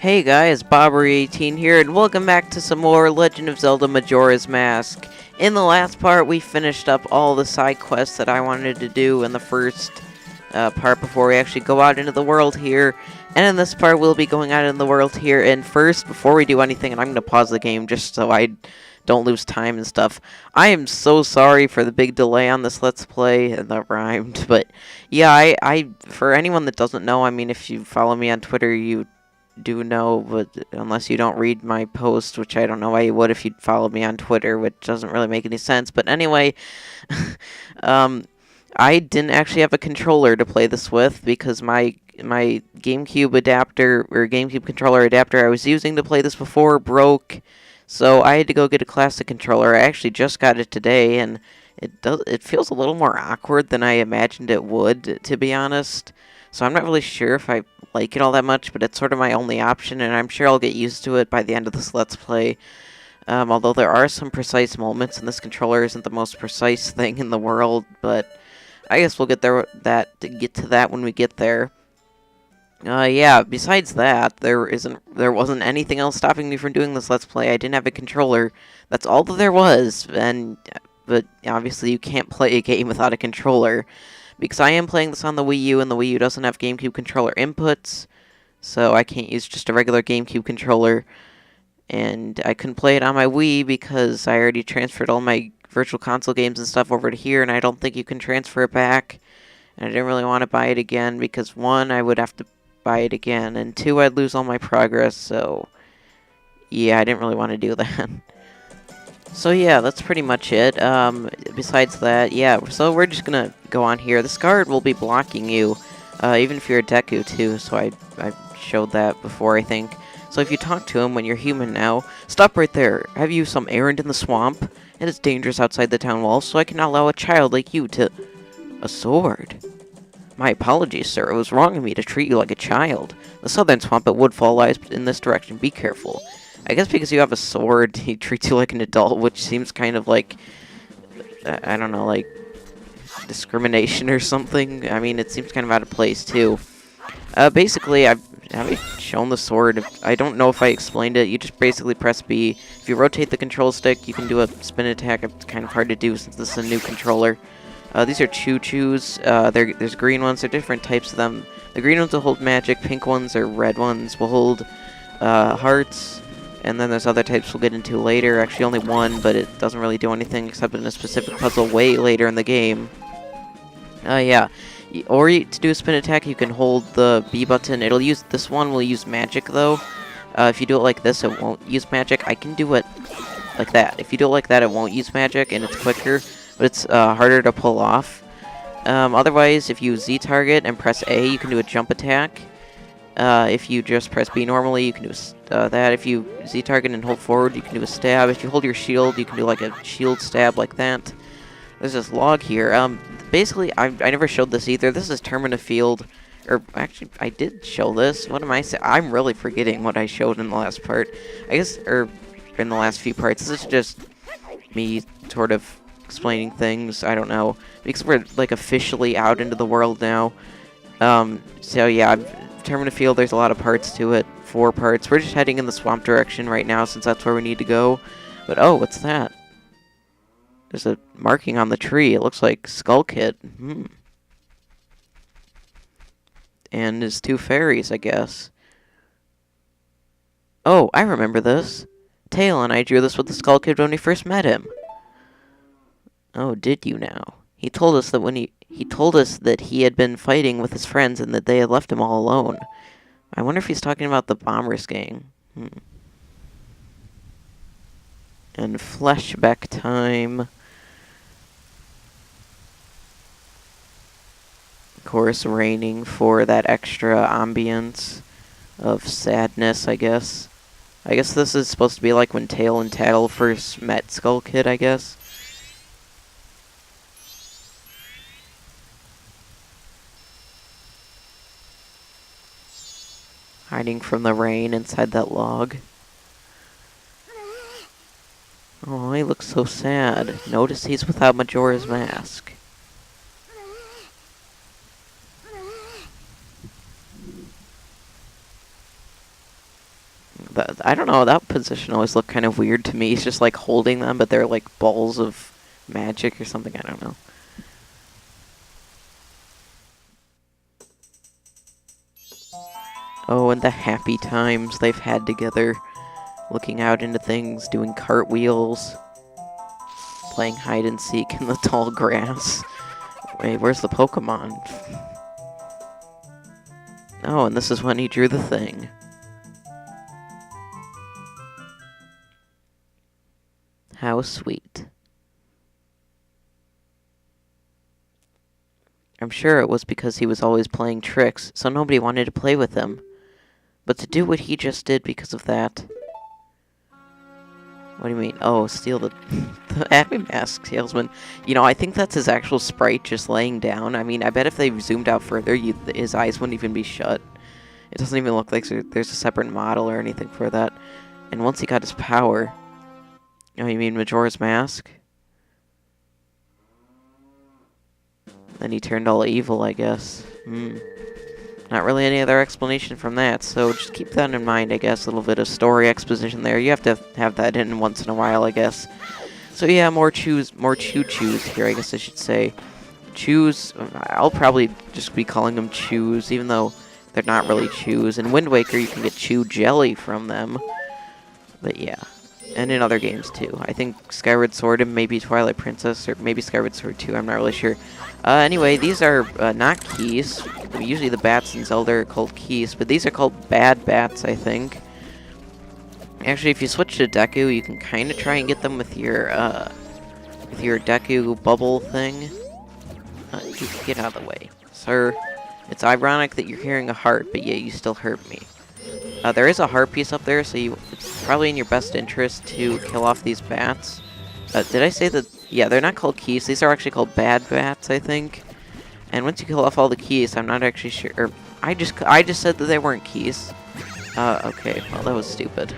Hey guys, Bobbery18 here, and welcome back to some more Legend of Zelda Majora's Mask. In the last part, we finished up all the side quests that I wanted to do in the first part before we actually go out into the world here. And in this part, we'll be going out in the world here. And first, before we do anything, and I'm going to pause the game just so I don't lose time and stuff. I am so sorry for the big delay on this Let's Play, and that rhymed. But yeah, for anyone that doesn't know, I mean, if you follow me on Twitter, you do know, but unless you don't read my post, which I don't know why you would if you'd follow me on Twitter, which doesn't really make any sense. But anyway, I didn't actually have a controller to play this with because my GameCube adapter or GameCube controller adapter I was using to play this before broke, so I had to go get a classic controller. I actually just got it today, and it feels a little more awkward than I imagined it would, to be honest. So I'm not really sure if I like it all that much, but it's sort of my only option, and I'm sure I'll get used to it by the end of this Let's Play. Although there are some precise moments, and this controller isn't the most precise thing in the world, but I guess we'll get to that when we get there. Yeah, besides that, there wasn't anything else stopping me from doing this Let's Play. I didn't have a controller. That's all that there was, but obviously you can't play a game without a controller. Because I am playing this on the Wii U, and the Wii U doesn't have GameCube controller inputs, so I can't use just a regular GameCube controller. And I couldn't play it on my Wii because I already transferred all my Virtual Console games and stuff over to here, and I don't think you can transfer it back. And I didn't really want to buy it again because, one, I would have to buy it again, and two, I'd lose all my progress, so yeah, I didn't really want to do that. So yeah, that's pretty much it. Besides that, yeah, so we're just gonna go on here. This guard will be blocking you, even if you're a Deku too, so I showed that before, I think. So if you talk to him when you're human now, stop right there. Have you some errand in the swamp? It is dangerous outside the town walls, so I cannot allow a child like you to... A sword? My apologies, sir. It was wrong of me to treat you like a child. The southern swamp at Woodfall lies in this direction. Be careful. I guess because you have a sword, he treats you like an adult, which seems kind of like, I don't know, like discrimination or something. I mean, it seems kind of out of place, too. Basically, have I shown the sword? I don't know if I explained it. You just basically press B. If you rotate the control stick, you can do a spin attack. It's kind of hard to do since this is a new controller. These are choo-choos. There's green ones. There are different types of them. The green ones will hold magic. Pink ones or red ones will hold hearts. And then there's other types we'll get into later. Actually, only one, but it doesn't really do anything except in a specific puzzle way later in the game. Yeah. To do a spin attack, you can hold the B button. This one will use magic, though. If you do it like this, it won't use magic. I can do it like that. If you do it like that, it won't use magic, and it's quicker, but it's harder to pull off. Otherwise, if you Z-target and press A, you can do a jump attack. If you just press B normally, you can do that. If you Z-target and hold forward, you can do a stab. If you hold your shield, you can do like a shield stab like that. There's this log here. Basically, I never showed this either. This is Termina Field. Or, actually, I did show this. What am I saying? I'm really forgetting what I showed in the last part. I guess, or in the last few parts. This is just me sort of explaining things. I don't know. Because we're, like, officially out into the world now. So, yeah, Termina Field, there's a lot of parts to it. 4 parts. We're just heading in the swamp direction right now since that's where we need to go. But, oh, what's that? There's a marking on the tree. It looks like Skull Kid. And his 2 fairies, I guess. Oh, I remember this. Tail and I drew this with the Skull Kid when we first met him. Oh, did you now? He told us that he had been fighting with his friends and that they had left him all alone. I wonder if he's talking about the Bombers gang. And flashback time. Of course, raining for that extra ambience of sadness, I guess. I guess this is supposed to be like when Tail and Tattle first met Skull Kid, I guess. Hiding from the rain inside that log. Oh, he looks so sad. Notice he's without Majora's Mask. I don't know, that position always looked kind of weird to me. He's just like holding them, but they're like balls of magic or something, I don't know. Oh, and the happy times they've had together, looking out into things, doing cartwheels, playing hide and seek in the tall grass. Wait, where's the Pokemon? Oh, and this is when he drew the thing. How sweet. I'm sure it was because he was always playing tricks, so nobody wanted to play with him. But to do what he just did because of that... What do you mean? Oh, steal the Happy Mask salesman. You know, I think that's his actual sprite just laying down. I mean, I bet if they zoomed out further, his eyes wouldn't even be shut. It doesn't even look like there's a separate model or anything for that. And once he got his power... Oh, you mean Majora's Mask? Then he turned all evil, I guess. Not really any other explanation from that, so just keep that in mind, I guess. A little bit of story exposition there. You have to have that in once in a while, I guess. So yeah, more choo-choos here, I guess I should say. Chews, I'll probably just be calling them chews, even though they're not really chews. In Wind Waker, you can get chew jelly from them. But yeah. And in other games, too. I think Skyward Sword and maybe Twilight Princess, or maybe Skyward Sword 2, I'm not really sure. Anyway, these are not keys. Usually the bats in Zelda are called keys, but these are called bad bats, I think. Actually, if you switch to Deku, you can kind of try and get them with your Deku bubble thing. Get out of the way. Sir, it's ironic that you're hearing a heart, but yet you still hurt me. There is a heart piece up there, so it's probably in your best interest to kill off these bats. Did I say that? Yeah, they're not called keys. These are actually called bad bats, I think. And once you kill off all the keys, I'm not actually sure. Or I just said that they weren't keys. Okay. Well, that was stupid.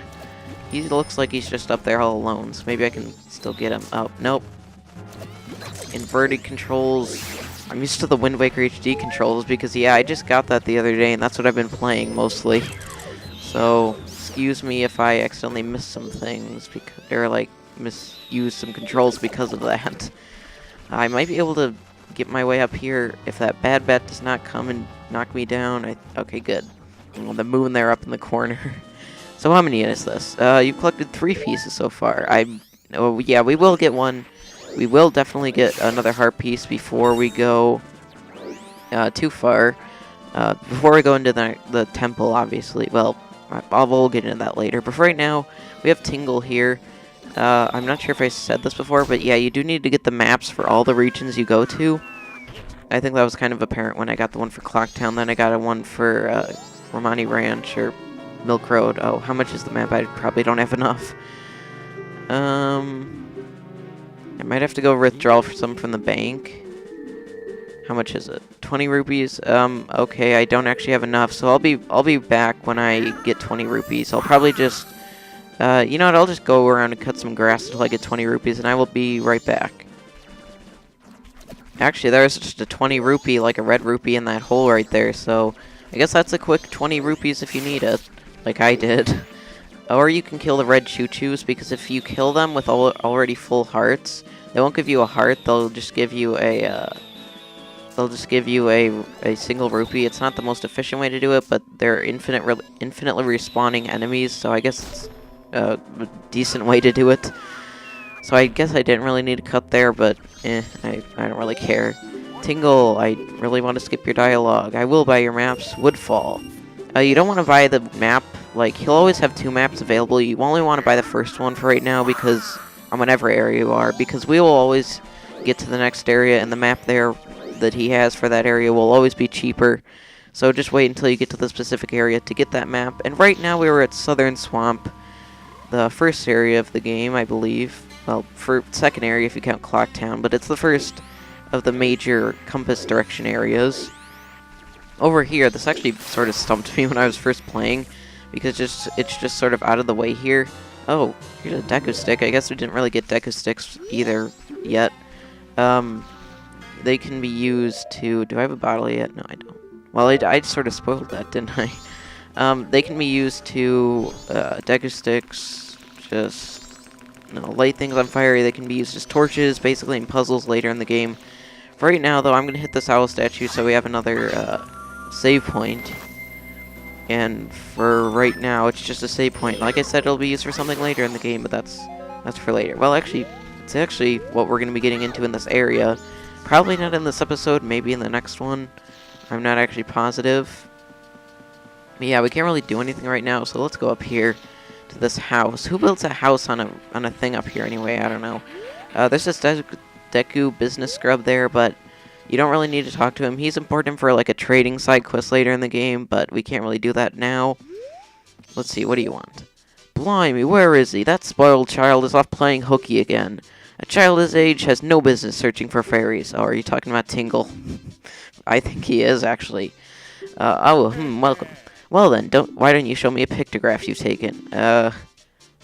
He looks like he's just up there all alone, so maybe I can still get him. Oh, nope. Inverted controls. I'm used to the Wind Waker HD controls because, yeah, I just got that the other day, and that's what I've been playing mostly. So, excuse me if I accidentally missed some things, because they're like, misuse some controls because of that. I might be able to get my way up here if that bad bat does not come and knock me down. Okay, good. Well, the moon there up in the corner. So how many is this? You've collected 3 pieces so far. Oh, yeah, we will get one. We will definitely get another heart piece before we go too far. Before we go into the temple, obviously. Well, we'll get into that later. But for right now, we have Tingle here. I'm not sure if I said this before, but yeah, you do need to get the maps for all the regions you go to. I think that was kind of apparent when I got the one for Clocktown, then I got one for Romani Ranch or Milk Road. Oh, how much is the map? I probably don't have enough. I might have to go withdraw for some from the bank. How much is it? 20 rupees? Okay, I don't actually have enough, so I'll be back when I get 20 rupees. I'll probably just... you know what, I'll just go around and cut some grass until I get 20 rupees, and I will be right back. Actually, there's just a 20 rupee, like a red rupee in that hole right there, so I guess that's a quick 20 rupees if you need it, like I did. Or you can kill the red choo-choos, because if you kill them with already full hearts, they won't give you a heart, they'll just give you a, a single rupee. It's not the most efficient way to do it, but they're infinitely respawning enemies, so I guess it's a decent way to do it. So I guess I didn't really need to cut there, but I don't really care. Tingle, I really want to skip your dialogue. I will buy your maps. Woodfall. You don't want to buy the map, like, he'll always have 2 maps available. You only want to buy the first one for right now, because, on whatever area you are, because we will always get to the next area, and the map there that he has for that area will always be cheaper. So just wait until you get to the specific area to get that map. And right now we were at Southern Swamp, the first area of the game, I believe. Well, for second area if you count Clocktown, but it's the first of the major compass direction areas. Over here, this actually sort of stumped me when I was first playing, because it's just sort of out of the way here. Oh, here's a Deku Stick. I guess we didn't really get Deku Sticks either yet. They can be used to... Do I have a bottle yet? No, I don't. Well, I sort of spoiled that, didn't I? They can be used to deku sticks, just light things on fire. They can be used as torches, basically in puzzles later in the game. For right now, though, I'm gonna hit this owl statue so we have another save point. And for right now, it's just a save point. Like I said, it'll be used for something later in the game, but that's for later. Well, actually, it's actually what we're gonna be getting into in this area. Probably not in this episode, maybe in the next one. I'm not actually positive. But yeah, we can't really do anything right now, so let's go up here to this house. Who builds a house on a thing up here anyway? I don't know. There's this Deku business scrub there, but you don't really need to talk to him. He's important for like a trading side quest later in the game, but we can't really do that now. Let's see, what do you want? Blimey, where is he? That spoiled child is off playing hooky again. A child his age has no business searching for fairies. Oh, are you talking about Tingle? I think he is, actually. Welcome. Well then, why don't you show me a pictograph you've taken? I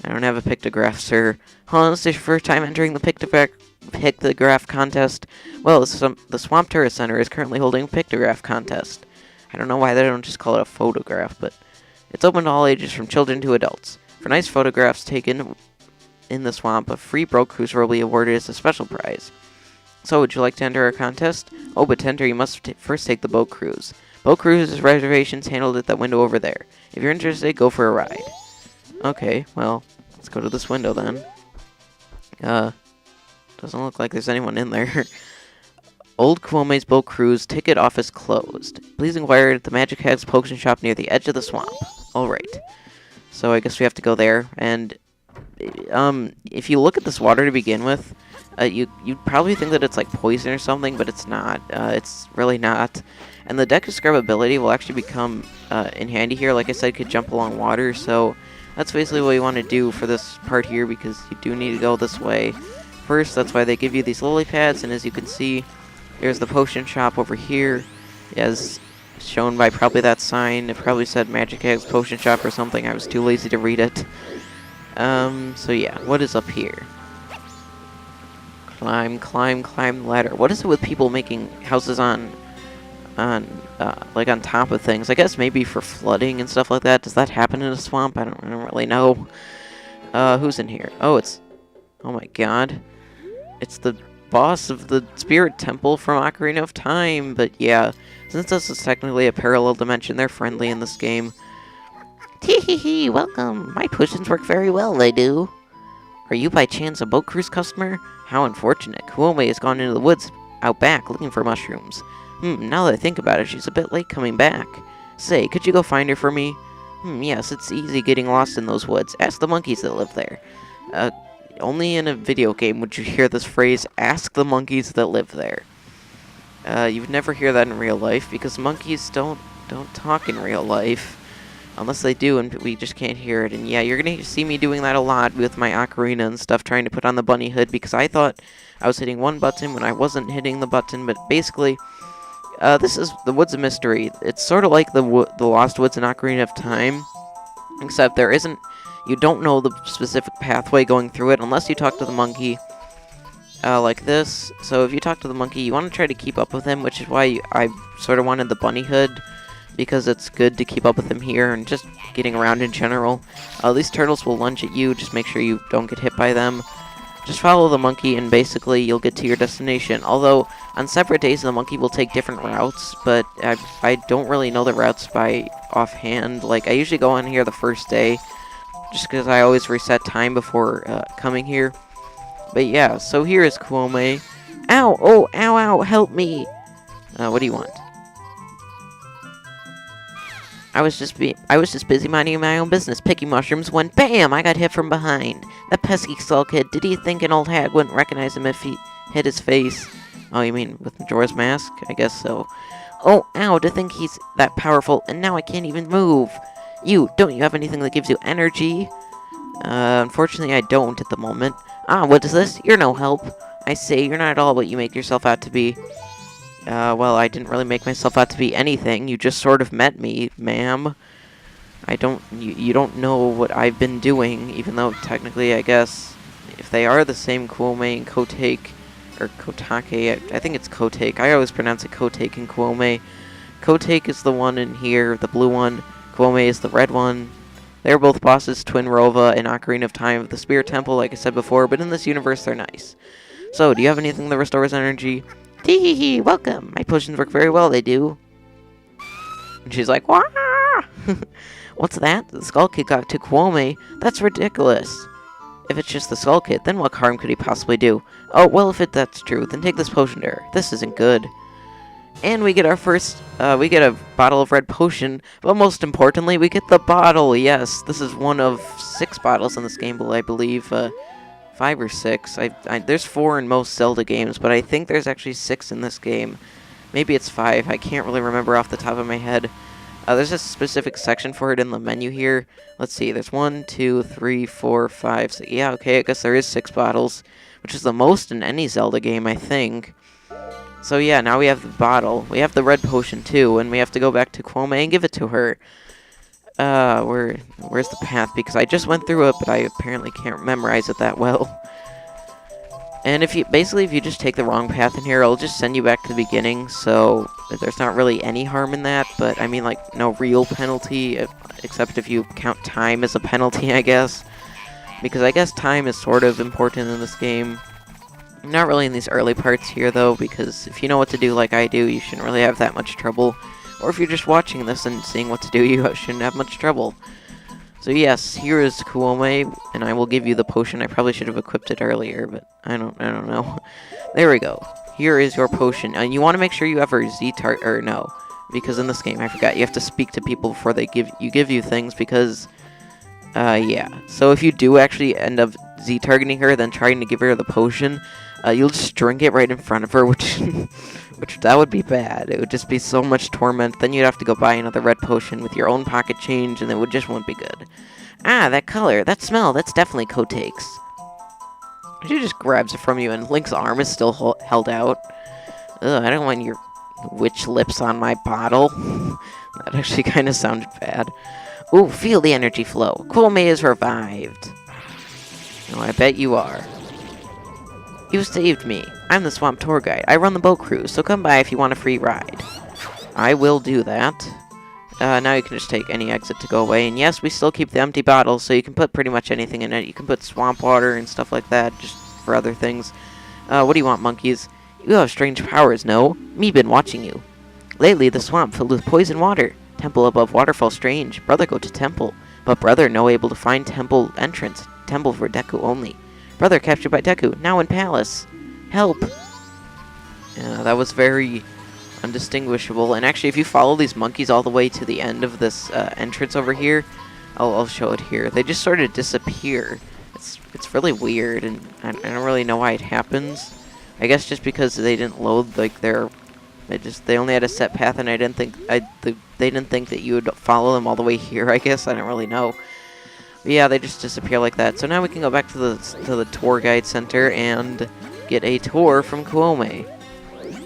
don't have a pictograph, sir. Huh, this is your first time entering the pictograph contest? Well, the Swamp Tourist Center is currently holding a pictograph contest. I don't know why they don't just call it a photograph, but it's open to all ages from children to adults. For nice photographs taken in the swamp, a free boat cruise will be awarded as a special prize. So, would you like to enter our contest? Oh, but to enter, you must first take the boat cruise. Boat cruise reservations handled at that window over there. If you're interested, go for a ride. Okay, well, let's go to this window then. Doesn't look like there's anyone in there. Old Kuome's boat cruise ticket office closed. Please inquire at the Magic Head's potion shop near the edge of the swamp. Alright. So I guess we have to go there, and if you look at this water to begin with, you'd probably think that it's like poison or something, but it's not. It's really not. And the Deku Scrub ability will actually become in handy here. Like I said, could jump along water, so that's basically what you want to do for this part here, because you do need to go this way first. That's why they give you these lily pads, and as you can see, there's the potion shop over here, as shown by probably that sign. It probably said Magic Eggs Potion Shop or something. I was too lazy to read it. So yeah, what is up here? Climb, climb, climb the ladder. What is it with people making houses like on top of things? I guess maybe for flooding and stuff like that. Does that happen in a swamp? I don't really know. Who's in here? Oh, oh my god. It's the boss of the Spirit Temple from Ocarina of Time. But yeah, since this is technically a parallel dimension, they're friendly in this game. Tee-hee-hee, welcome. My potions work very well, they do. Are you by chance a boat cruise customer? How unfortunate. Kuome has gone into the woods out back looking for mushrooms. Now that I think about it, she's a bit late coming back. Say, could you go find her for me? Yes, it's easy getting lost in those woods. Ask the monkeys that live there. Only in a video game would you hear this phrase, ask the monkeys that live there. You'd never hear that in real life, because monkeys don't talk in real life. Unless they do, and we just can't hear it. And yeah, you're going to see me doing that a lot with my ocarina and stuff, trying to put on the bunny hood, because I thought I was hitting one button when I wasn't hitting the button. But basically, this is the Woods of Mystery. It's sort of like the Lost Woods in Ocarina of Time, except you don't know the specific pathway going through it unless you talk to the monkey, like this. So if you talk to the monkey, you want to try to keep up with him, which is why I sort of wanted the bunny hood, because it's good to keep up with him here and just getting around in general. These turtles will lunge at you. Just make sure you don't get hit by them. Just follow the monkey and basically you'll get to your destination. Although on separate days the monkey will take different routes, but I don't really know the routes by offhand. Like, I usually go on here the first day just because I always reset time before coming here. But yeah, so here is Kuome. Ow! Oh, ow, ow! Help me! What do you want? I was just busy minding my own business, picking mushrooms, when BAM! I got hit from behind. That pesky skull kid, did he think an old hag wouldn't recognize him if he hit his face? Oh, you mean with Majora's Mask? I guess so. Oh, ow, to think he's that powerful, and now I can't even move. Don't you have anything that gives you energy? Unfortunately I don't at the moment. Ah, what is this? You're no help. I say, you're not at all what you make yourself out to be. Well, I didn't really make myself out to be anything. You just sort of met me, ma'am. You don't know what I've been doing, even though technically, I guess, if they are the same Kuome and Kotake, or Kotake, I think it's Kotake. I always pronounce it Kotake and Kuome. Kotake is the one in here, the blue one. Kwome is the red one. They're both bosses, Twin Rova and Ocarina of Time of the Spirit Temple, like I said before, but in this universe they're nice. So, do you have anything that restores energy? Tee-hee-hee, welcome! My potions work very well, they do. And she's like, wah! What's that? The Skull Kid got to Kwome? That's ridiculous. If it's just the Skull Kid, then what harm could he possibly do? Oh, well, if that's true, then take this potion to her. This isn't good. And we get our first, we get a bottle of red potion, but most importantly, we get the bottle, yes. This is one of 6 bottles in this game, I believe, 5 or 6. There's 4 in most Zelda games, but I think there's actually 6 in this game. Maybe it's 5, I can't really remember off the top of my head. There's a specific section for it in the menu here. Let's see, there's 1, 2, 3, 4, 5, 6. Yeah, okay, I guess there is 6 bottles, which is the most in any Zelda game, I think. So yeah, now we have the bottle. We have the red potion too, and we have to go back to Kwome and give it to her. Where's the path? Because I just went through it, but I apparently can't memorize it that well. And if you just take the wrong path in here, it'll just send you back to the beginning, so there's not really any harm in that, but I mean, like, no real penalty, except if you count time as a penalty, I guess. Because I guess time is sort of important in this game. Not really in these early parts here, though, because if you know what to do like I do, you shouldn't really have that much trouble. Or if you're just watching this and seeing what to do, you shouldn't have much trouble. So yes, here is Kwome, and I will give you the potion. I probably should have equipped it earlier, but I don't know. There we go. Here is your potion, and you want to make sure you have her Z-Tart, or no, because in this game, I forgot, you have to speak to people before they give you things, because, yeah. So if you do actually end up Z-targeting her, then trying to give her the potion, you'll just drink it right in front of her, which that would be bad. It would just be so much torment. Then you'd have to go buy another red potion with your own pocket change, and it just wouldn't be good. Ah, that color, that smell, that's definitely Kotex. She just grabs it from you, and Link's arm is still held out. Ugh, I don't want your witch lips on my bottle. That actually kind of sounded bad. Ooh, feel the energy flow. Kwome is revived. Oh, I bet you are. You saved me. I'm the swamp tour guide. I run the boat cruise, so come by if you want a free ride. I will do that. Now you can just take any exit to go away. And yes, we still keep the empty bottles, so you can put pretty much anything in it. You can put swamp water and stuff like that, just for other things. What do you want, monkeys? You have strange powers, no? Me been watching you. Lately, the swamp filled with poison water. Temple above waterfall strange. Brother go to temple. But brother no able to find temple entrance. Temple for Deku only. Brother captured by Deku, now in palace. Help! Yeah, that was very undistinguishable. And actually, if you follow these monkeys all the way to the end of this entrance over here, I'll show it here. They just sort of disappear. It's really weird, and I don't really know why it happens. I guess just because they didn't load like they only had a set path, and they didn't think that you would follow them all the way here. I guess I don't really know. But yeah, they just disappear like that. So now we can go back to the tour guide center and get a tour from Kwome.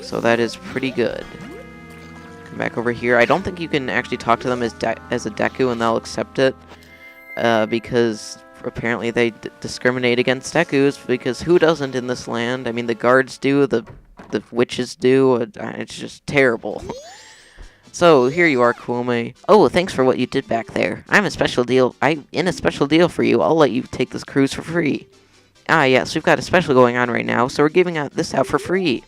So that is pretty good. Come back over here. I don't think you can actually talk to them as a Deku and they'll accept it. Because apparently they discriminate against Dekus, because who doesn't in this land? I mean, the guards do, the witches do. It's just terrible. So, here you are, Kwome. Oh, thanks for what you did back there. I'm in a special deal for you. I'll let you take this cruise for free. Ah, yes, we've got a special going on right now, so we're giving this out for free.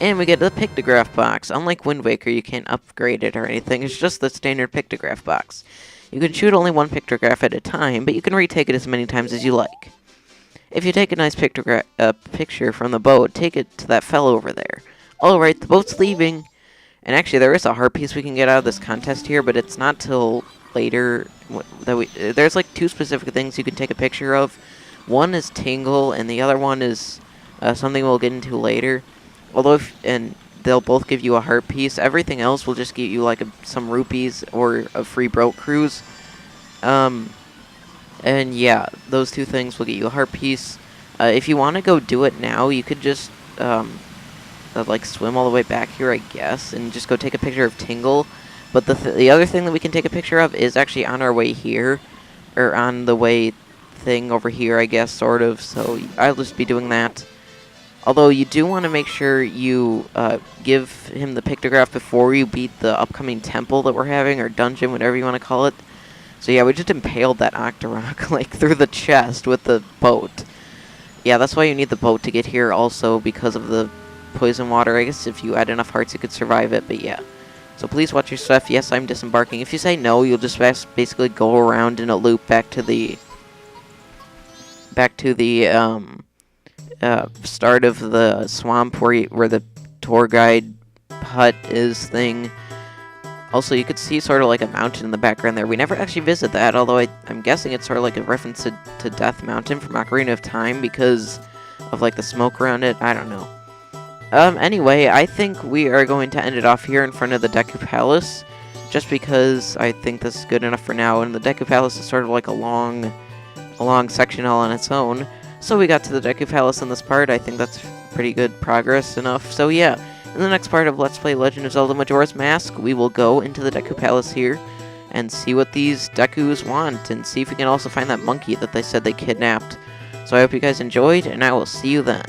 And we get the pictograph box. Unlike Wind Waker, you can't upgrade it or anything. It's just the standard pictograph box. You can shoot only one pictograph at a time, but you can retake it as many times as you like. If you take a nice picture from the boat, take it to that fellow over there. Alright, the boat's leaving. And actually, there is a heart piece we can get out of this contest here, but it's not till later there's like 2 specific things you can take a picture of. One is Tingle, and the other one is something we'll get into later. Although, and they'll both give you a heart piece. Everything else will just give you like some rupees or a free boat cruise. And yeah, those 2 things will get you a heart piece. If you want to go do it now, you could just like swim all the way back here, I guess, and just go take a picture of Tingle. But the other thing that we can take a picture of is actually on our way here, or on the way thing over here, I guess, sort of. So I'll just be doing that. Although you do want to make sure you give him the pictograph before you beat the upcoming temple that we're having, or dungeon, whatever you want to call it. So yeah, we just impaled that Octorok like through the chest with the boat. Yeah, that's why you need the boat to get here also, because of the poison water. I guess if you add enough hearts you could survive it, but yeah. So please watch your stuff. Yes, I'm disembarking. If you say no, you'll just basically go around in a loop back to the start of the swamp where the tour guide hut is thing. Also, you could see sort of like a mountain in the background there. We never actually visit that, although I'm guessing it's sort of like a reference to Death Mountain from Ocarina of Time because of like the smoke around it. I don't know. Anyway, I think we are going to end it off here in front of the Deku Palace, just because I think this is good enough for now, and the Deku Palace is sort of like a long section all on its own. So we got to the Deku Palace in this part. I think that's pretty good progress enough. So yeah, in the next part of Let's Play Legend of Zelda Majora's Mask, we will go into the Deku Palace here and see what these Dekus want, and see if we can also find that monkey that they said they kidnapped. So I hope you guys enjoyed, and I will see you then.